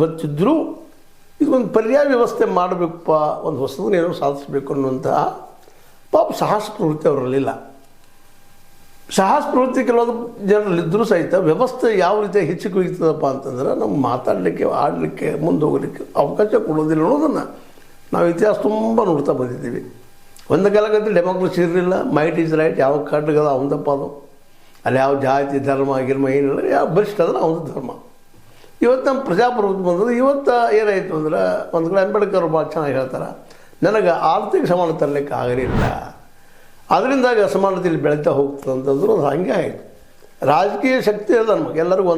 ಗೊತ್ತಿದ್ದರೂ ಇದೊಂದು ಪರ್ಯಾಯ ವ್ಯವಸ್ಥೆ ಮಾಡಬೇಕಪ್ಪ, ಒಂದು ಹೊಸದನ್ನೇನೋ ಸಾಧಿಸಬೇಕು ಅನ್ನುವಂತಹ ಪಾಪ ಸಾಹಸ ಪ್ರವೃತ್ತಿ ಅವರಲ್ಲಿಲ್ಲ. ಸಾಹಸ ಪ್ರವೃತ್ತಿ ಕೆಲವೊಂದು ಜನರಲ್ಲಿದ್ದರೂ ಸಹಿತ ವ್ಯವಸ್ಥೆ ಯಾವ ರೀತಿ ಹೆಚ್ಚಿಗೆ ಹೋಗ್ತದಪ್ಪ ಅಂತಂದ್ರೆ ನಮ್ಗೆ ಮಾತಾಡಲಿಕ್ಕೆ, ಆಡಲಿಕ್ಕೆ, ಮುಂದೆ ಹೋಗಲಿಕ್ಕೆ ಅವಕಾಶ ಕೊಡೋದಿಲ್ಲ ಅನ್ನೋದನ್ನು ನಾವು ಇತಿಹಾಸ ತುಂಬ ನೋಡ್ತಾ ಬಂದಿದ್ದೀವಿ. ಒಂದು ಕಾಲಕ್ಕೆ ಡೆಮೋಕ್ರಸಿ ಇರಲಿಲ್ಲ, ಮೈಟ್ ಈಸ್ ರೈಟ್, ಯಾವ ಕಾಡ್ಗದ ಅವಂದಪ್ಪ ಅದು, ಅಲ್ಲಿ ಯಾವ ಜಾತಿ ಧರ್ಮ ಗಿರ್ಮ ಏನಿಲ್ಲ, ಯಾವ ಬಲಿಷ್ಠ ಅಂದ್ರೆ ಅವನ ಧರ್ಮ. ಇವತ್ತು ನಮ್ಮ ಪ್ರಜಾಪ್ರಭುತ್ವ ಬಂದದ್ದು ಇವತ್ತು ಏನಾಯಿತು ಅಂದ್ರೆ, ಒಂದು ಕಡೆ ಅಂಬೇಡ್ಕರ್ ಭಾಳ ಚೆನ್ನಾಗಿ ಹೇಳ್ತಾರೆ, ನನಗೆ ಆರ್ಥಿಕ ಸಮಾನತೆ ತರಲಿಕ್ಕೆ ಆಗಲಿಲ್ಲ, ಅದರಿಂದಾಗಿ ಅಸಮಾನತೆಯಲ್ಲಿ ಬೆಳೀತಾ ಹೋಗ್ತದೆ ಅಂತಂದ್ರು. ಅದು ಹಾಗೆ ಆಯಿತು. ರಾಜಕೀಯ ಶಕ್ತಿ ಅದ ನಮಗೆ ಎಲ್ಲರಿಗೂ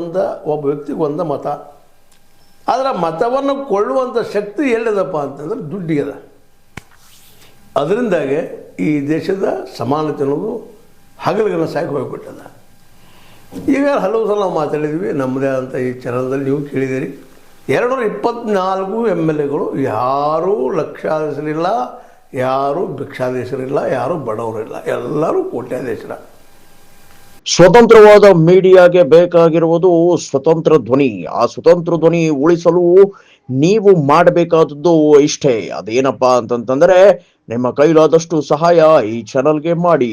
ಒಬ್ಬ ವ್ಯಕ್ತಿಗೆ ಒಂದು ಮತ, ಆದರೆ ಮತವನ್ನು ಕೊಳ್ಳುವಂಥ ಶಕ್ತಿ ಎಲ್ಲಿದಪ್ಪ ಅಂತಂದ್ರೆ ದುಡ್ಡಿಗೆದ. ಅದರಿಂದಾಗೆ ಈ ದೇಶದ ಸಮಾನತೆ ಅನ್ನೋದು ಹಗಲಿಗನ ಸಾಗಿ ಹೋಗಿಬಿಟ್ಟದ. ಈಗ ಹಲವು ಸಲ ನಾವು ಮಾತಾಡಿದ್ವಿ ನಮ್ಮದೇ ಅಂತ ಈ ಚಾನಲ್ದಲ್ಲಿ, ನೀವು ಕೇಳಿದ್ದೀರಿ. 224 MLAಗಳು ಯಾರೂ ಲಕ್ಷಾಧೀಶರಿಲ್ಲ, ಯಾರೂ ಭಿಕ್ಷಾಧೀಶರಿಲ್ಲ, ಯಾರೂ ಬಡವರಿಲ್ಲ, ಎಲ್ಲರೂ ಕೋಟ್ಯಾಧೀಶರ. ಸ್ವತಂತ್ರವಾದ ಮೀಡಿಯಾಗೆ ಬೇಕಾಗಿರುವುದು ಸ್ವತಂತ್ರ ಧ್ವನಿ. ಆ ಸ್ವತಂತ್ರ ಧ್ವನಿ ಉಳಿಸಲು ನೀವು ಮಾಡಬೇಕಾದದ್ದು ಇಷ್ಟೇ. ಅದೇನಪ್ಪಾ ಅಂತಂತಂದ್ರೆ, ನಿಮ್ಮ ಕೈಲಾದಷ್ಟು ಸಹಾಯ ಈ ಚಾನಲ್ಗೆ ಮಾಡಿ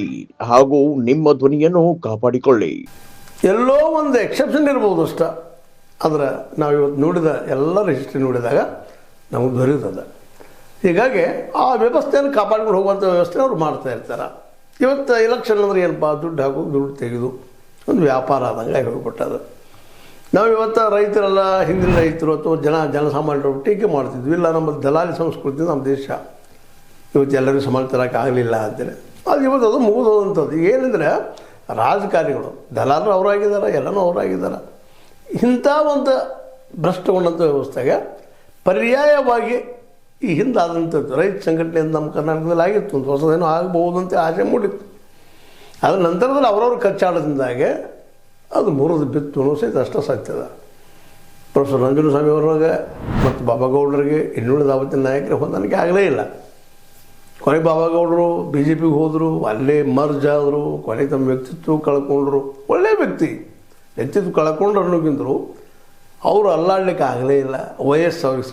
ಹಾಗೂ ನಿಮ್ಮ ಧ್ವನಿಯನ್ನು ಕಾಪಾಡಿಕೊಳ್ಳಿ. ಎಲ್ಲೋ ಒಂದು ಎಕ್ಸೆಪ್ಷನ್ ಇರ್ಬೋದು ಅಷ್ಟ, ಆದರೆ ನಾವು ಇವತ್ತು ನೋಡಿದ ಎಲ್ಲರ ಹಿಸ್ಟ್ರಿ ನೋಡಿದಾಗ ನಮಗೆ ದೊರೆಯುತ್ತದೆ. ಹೀಗಾಗಿ ಆ ವ್ಯವಸ್ಥೆಯನ್ನು ಕಾಪಾಡ್ಕೊಂಡು ಹೋಗುವಂಥ ವ್ಯವಸ್ಥೆ ಅವ್ರು ಮಾಡ್ತಾ ಇರ್ತಾರೆ. ಇವತ್ತು ಎಲೆಕ್ಷನ್ ಅಂದರೆ ಏನಪ್ಪ, ದುಡ್ಡು ಹಾಕೋದು, ದುಡ್ಡು ತೆಗೆದು ಒಂದು ವ್ಯಾಪಾರ ಆದಂಗೆ ಹೋಗ್ಬಿಟ್ಟದು. ನಾವು ಇವತ್ತು ರೈತರೆಲ್ಲ, ಹಿಂದಿನ ರೈತರು ಅಥವಾ ಜನಸಾಮಾನ್ಯರು ಟೀಕೆ ಮಾಡ್ತಿದ್ವಿ, ಇಲ್ಲ ನಮ್ಮ ದಲಾಲಿ ಸಂಸ್ಕೃತಿ ನಮ್ಮ ದೇಶ ಇವತ್ತು ಎಲ್ಲರಿಗೂ ಸಮಾನ ತರಕ್ಕೆ ಆಗಲಿಲ್ಲ ಅಂತೇಳಿ. ಅದು ಇವತ್ತು ಅದು ಮುಗಿದೋದಂಥದ್ದು. ಏನಂದರೆ ರಾಜಕಾರಣಿಗಳು, ದಲಾಲರು ಅವರಾಗಿದ್ದಾರೆ, ಎಲ್ಲನೂ ಅವರಾಗಿದ್ದಾರೆ. ಇಂಥ ಒಂದು ಭ್ರಷ್ಟಗೊಂಡಂಥ ವ್ಯವಸ್ಥೆಗೆ ಪರ್ಯಾಯವಾಗಿ ಈ ಹಿಂದಾದಂಥದ್ದು ರೈತ ಸಂಘಟನೆಯಿಂದ ನಮ್ಮ ಕರ್ನಾಟಕದಲ್ಲಿ ಆಗಿತ್ತು, ಒಂದು ಹೊಸದೇನೋ ಆಗಬಹುದು ಅಂತ ಆಸೆ ಮೂಡಿತ್ತು. ಅದರ ನಂತರದಲ್ಲಿ ಅವರವ್ರ ಕಚ್ಚಾಡದಿಂದಾಗೆ ಅದು ಮುರಿದು ಬಿತ್ತು ಅನ್ನೋ ಸಹಿತ ಅಷ್ಟೇ ಸತ್ಯದ. ಪ್ರೊಫೆಸರ್ ನಂಜನಸ್ವಾಮಿ ಅವರಿಗೆ ಮತ್ತು ಬಾಬಾಗೌಡರಿಗೆ ಇನ್ನುಳಿದ ಆವತ್ತಿನ ನಾಯಕರಿಗೆ ಹೊಂದಾಣಿಕೆ ಆಗಲೇ ಇಲ್ಲ. ಕೊನೆಗೆ ಬಾಬಾಗೌಡರು BJPಗೆ ಹೋದರು, ಅಲ್ಲೇ ಮರ್ಜ್ ಆದರು, ಕೊನೆಗೆ ತಮ್ಮ ವ್ಯಕ್ತಿತ್ವ ಕಳ್ಕೊಂಡ್ರು. ಒಳ್ಳೆಯ ವ್ಯಕ್ತಿತ್ವ ಕಳ್ಕೊಂಡ್ರು ಅನ್ನೋಕ್ಕಿಂತರೂ ಅವರು ಅಲ್ಲಾಡಲಿಕ್ಕೆ ಆಗಲೇ ಇಲ್ಲ. ವಯಸ್ಸು ಅವ್ರಿಗೆ